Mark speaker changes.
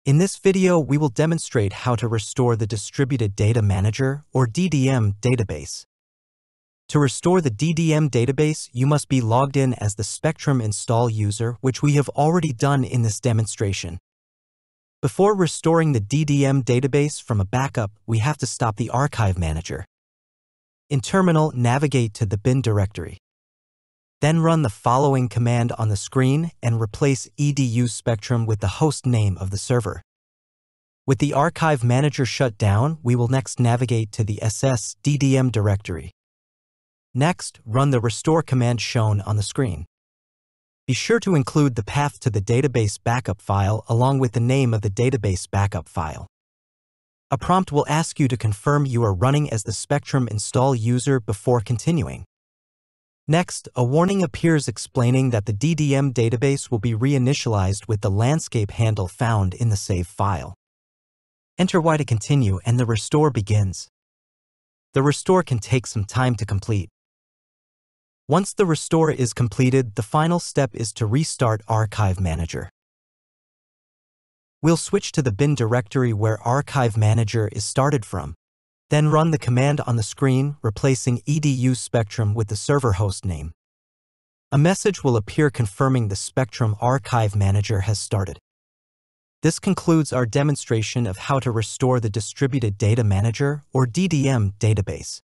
Speaker 1: In this video, we will demonstrate how to restore the Distributed Data Manager or DDM database. To restore the DDM database, you must be logged in as the Spectrum install user, which we have already done in this demonstration. Before restoring the DDM database from a backup, we have to stop the Archive Manager. In Terminal, navigate to the bin directory. Then run the following command on the screen and replace edu spectrum with the host name of the server. With the Archive Manager shut down, we will next navigate to the SS DDM directory. Next, run the restore command shown on the screen. Be sure to include the path to the database backup file along with the name of the database backup file. A prompt will ask you to confirm you are running as the Spectrum install user before continuing. Next, a warning appears explaining that the DDM database will be reinitialized with the landscape handle found in the save file. Enter Y to continue and the restore begins. The restore can take some time to complete. Once the restore is completed, the final step is to restart Archive Manager. We'll switch to the bin directory where Archive Manager is started from. Then run the command on the screen, replacing edu spectrum with the server host name. A message will appear confirming the Spectrum Archive Manager has started. This concludes our demonstration of how to restore the Distributed Data Manager or DDM database.